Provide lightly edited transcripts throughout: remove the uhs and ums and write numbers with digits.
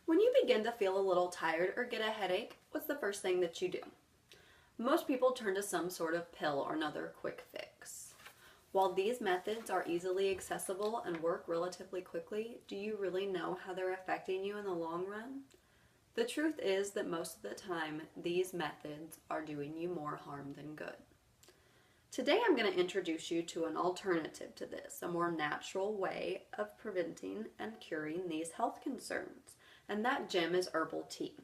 When you begin to feel a little tired or get a headache, what's the first thing that you do? Most people turn to some sort of pill or another quick fix. While these methods are easily accessible and work relatively quickly, do you really know how they're affecting you in the long run? The truth is that most of the time, these methods are doing you more harm than good. Today I'm going to introduce you to an alternative to this, a more natural way of preventing and curing these health concerns, and that gem is herbal tea.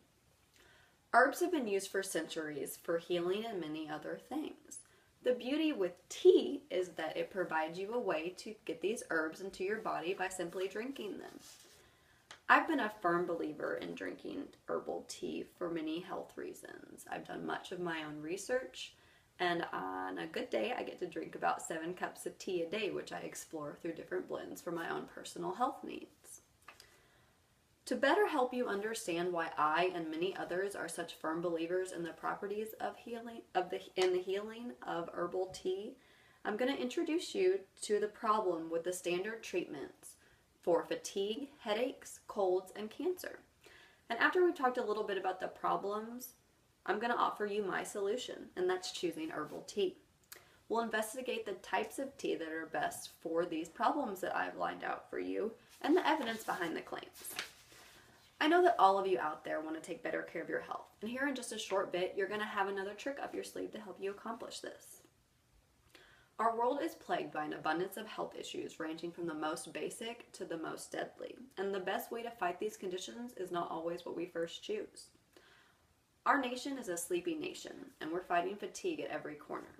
Herbs have been used for centuries for healing and many other things. The beauty with tea is that it provides you a way to get these herbs into your body by simply drinking them. I've been a firm believer in drinking herbal tea for many health reasons. I've done much of my own research, and on a good day I get to drink about 7 cups of tea a day, which I explore through different blends for my own personal health needs. To better help you understand why I and many others are such firm believers in the properties of the healing of herbal tea, I'm going to introduce you to the problem with the standard treatments for fatigue, headaches, colds, and cancer. And after we've talked a little bit about the problems, I'm going to offer you my solution, and that's choosing herbal tea. We'll investigate the types of tea that are best for these problems that I've lined out for you and the evidence behind the claims. I know that all of you out there want to take better care of your health, and here in just a short bit, you're going to have another trick up your sleeve to help you accomplish this. Our world is plagued by an abundance of health issues ranging from the most basic to the most deadly, and the best way to fight these conditions is not always what we first choose. Our nation is a sleepy nation, and we're fighting fatigue at every corner.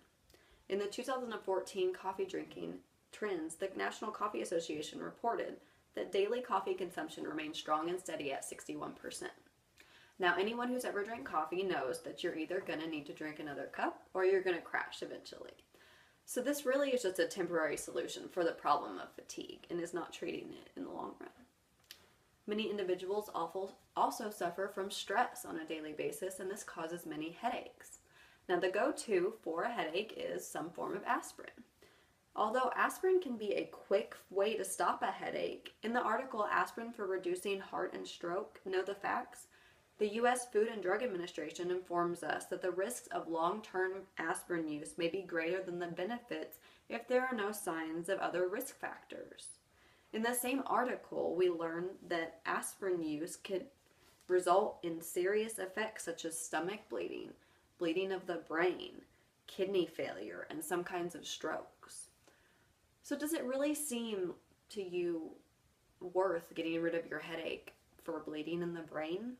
In the 2014 coffee drinking trends, the National Coffee Association reported that daily coffee consumption remains strong and steady at 61%. Now, anyone who's ever drank coffee knows that you're either going to need to drink another cup or you're going to crash eventually. So this really is just a temporary solution for the problem of fatigue and is not treating it in the long run. Many individuals also suffer from stress on a daily basis, and this causes many headaches. Now, the go-to for a headache is some form of aspirin. Although aspirin can be a quick way to stop a headache, in the article Aspirin for Reducing Heart and Stroke, Know the Facts, the U.S. Food and Drug Administration informs us that the risks of long-term aspirin use may be greater than the benefits if there are no signs of other risk factors. In the same article, we learn that aspirin use could result in serious effects such as stomach bleeding, bleeding of the brain, kidney failure, and some kinds of strokes. So does it really seem to you worth getting rid of your headache for bleeding in the brain?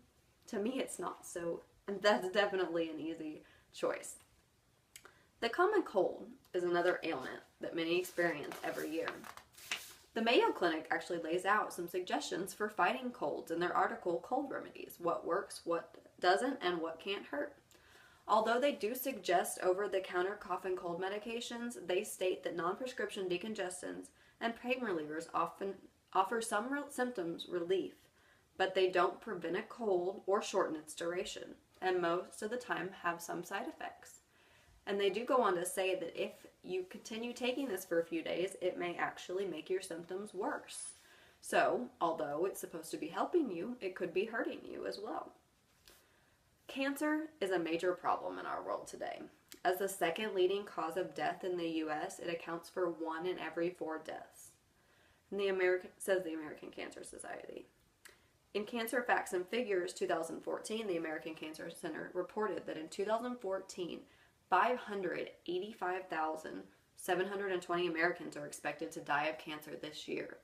To me, it's not, so that's definitely an easy choice. The common cold is another ailment that many experience every year. The Mayo Clinic actually lays out some suggestions for fighting colds in their article, Cold Remedies: What Works, What Doesn't, and What Can't Hurt. Although they do suggest over-the-counter cough and cold medications, they state that non-prescription decongestants and pain relievers often offer some symptoms relief, but they don't prevent a cold or shorten its duration, and most of the time have some side effects. And they do go on to say that if you continue taking this for a few days, it may actually make your symptoms worse. So, although it's supposed to be helping you, it could be hurting you as well. Cancer is a major problem in our world today. As the second leading cause of death in the U.S., it accounts for 1 in every 4 deaths, says the American Cancer Society. In Cancer Facts and Figures 2014, the American Cancer Center reported that in 2014, 585,720 Americans are expected to die of cancer this year.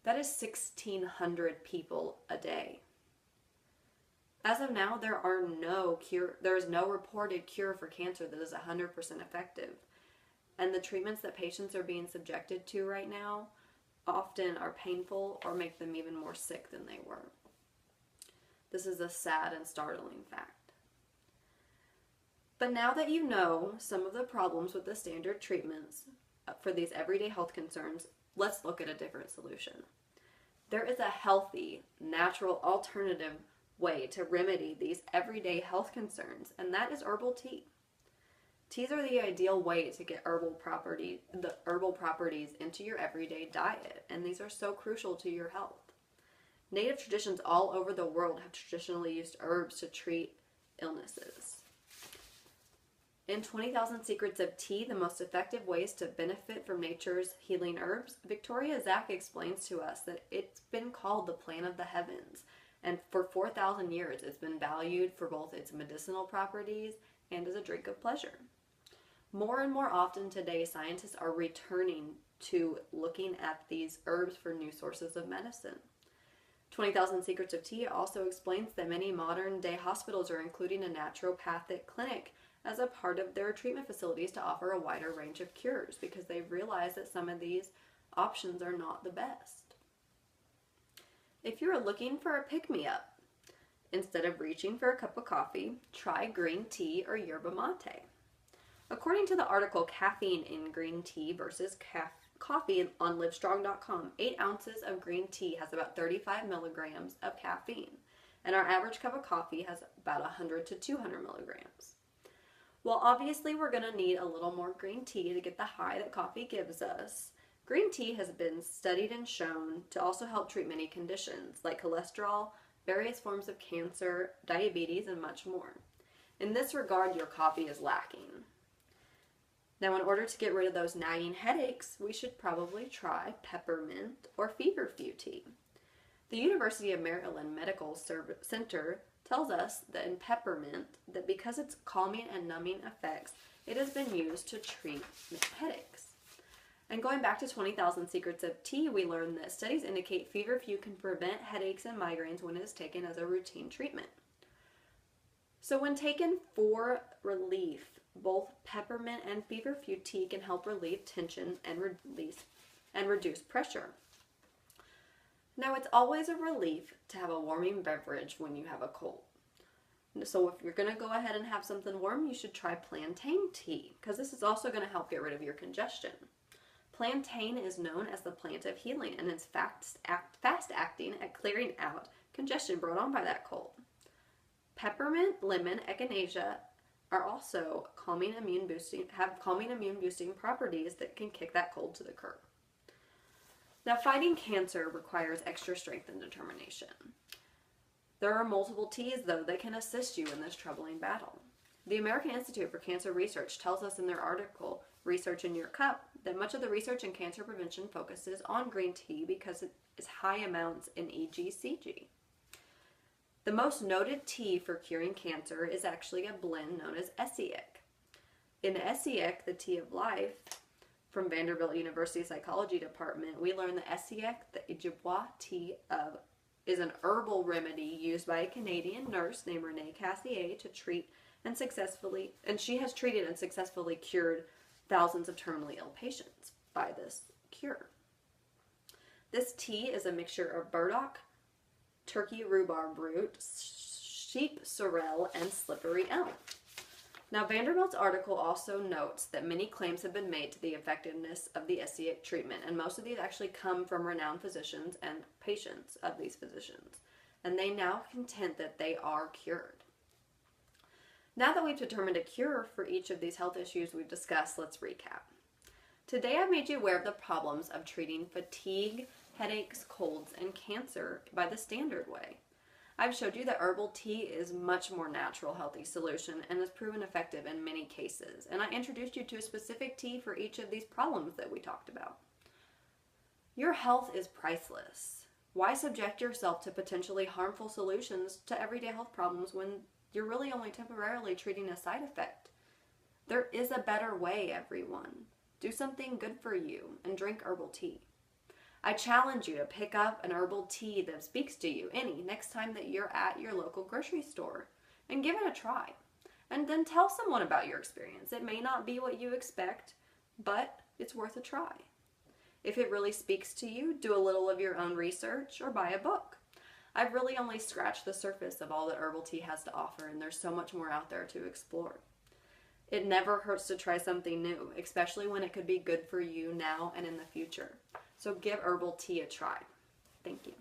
That is 1,600 people a day. As of now, there is no reported cure for cancer that is 100% effective. And the treatments that patients are being subjected to right now often are painful or make them even more sick than they were. This is a sad and startling fact. But now that you know some of the problems with the standard treatments for these everyday health concerns, let's look at a different solution. There is a healthy, natural alternative way to remedy these everyday health concerns, and that is herbal tea. Teas are the ideal way to get the herbal properties into your everyday diet, and these are so crucial to your health. Native traditions all over the world have traditionally used herbs to treat illnesses. In 20,000 Secrets of Tea, the most effective ways to benefit from nature's healing herbs, Victoria Zack explains to us that it's been called the plant of the heavens, and for 4,000 years it's been valued for both its medicinal properties and as a drink of pleasure. More and more often today, scientists are returning to looking at these herbs for new sources of medicine. 20,000 Secrets of Tea also explains that many modern-day hospitals are including a naturopathic clinic as a part of their treatment facilities to offer a wider range of cures because they've realized that some of these options are not the best. If you're looking for a pick-me-up, instead of reaching for a cup of coffee, try green tea or yerba mate. According to the article Caffeine in Green Tea versus Coffee on Livestrong.com, 8 ounces of green tea has about 35 milligrams of caffeine, and our average cup of coffee has about 100 to 200 milligrams. While obviously we're going to need a little more green tea to get the high that coffee gives us, green tea has been studied and shown to also help treat many conditions like cholesterol, various forms of cancer, diabetes, and much more. In this regard, your coffee is lacking. Now, in order to get rid of those nagging headaches, we should probably try peppermint or feverfew tea. The University of Maryland Medical Center tells us that in peppermint, that because its calming and numbing effects, it has been used to treat headaches. And going back to 20,000 Secrets of Tea, we learned that studies indicate feverfew can prevent headaches and migraines when it is taken as a routine treatment. So when taken for relief, both peppermint and feverfew tea can help relieve tension and reduce pressure. Now, it's always a relief to have a warming beverage when you have a cold. So if you're going to go ahead and have something warm, you should try plantain tea, because this is also going to help get rid of your congestion. Plantain is known as the plant of healing, and it's fast acting at clearing out congestion brought on by that cold. Peppermint, lemon, echinacea are also have calming immune boosting properties that can kick that cold to the curb. Now, fighting cancer requires extra strength and determination. There are multiple teas, though, that can assist you in this troubling battle. The American Institute for Cancer Research tells us in their article, Research in Your Cup, that much of the research in cancer prevention focuses on green tea because it is high amounts in EGCG. The most noted tea for curing cancer is actually a blend known as Essiec. In Essiec, the tea of life, from Vanderbilt University Psychology Department, we learned that Essiec, the Ojibwa tea is an herbal remedy used by a Canadian nurse named Renee Cassier to treat and she has treated and successfully cured thousands of terminally ill patients by this cure. This tea is a mixture of burdock, turkey rhubarb root, sheep sorrel, and slippery elm. Now, Vanderbilt's article also notes that many claims have been made to the effectiveness of the Essiec treatment, and most of these actually come from renowned physicians and patients of these physicians, and they now contend that they are cured. Now that we've determined a cure for each of these health issues we've discussed, let's recap. Today I've made you aware of the problems of treating fatigue, headaches, colds, and cancer by the standard way. I've showed you that herbal tea is much more natural, healthy solution and has proven effective in many cases. And I introduced you to a specific tea for each of these problems that we talked about. Your health is priceless. Why subject yourself to potentially harmful solutions to everyday health problems when you're really only temporarily treating a side effect? There is a better way, everyone. Do something good for you and drink herbal tea. I challenge you to pick up an herbal tea that speaks to you next time that you're at your local grocery store and give it a try. And then tell someone about your experience. It may not be what you expect, but it's worth a try. If it really speaks to you, do a little of your own research or buy a book. I've really only scratched the surface of all that herbal tea has to offer, and there's so much more out there to explore. It never hurts to try something new, especially when it could be good for you now and in the future. So give herbal tea a try. Thank you.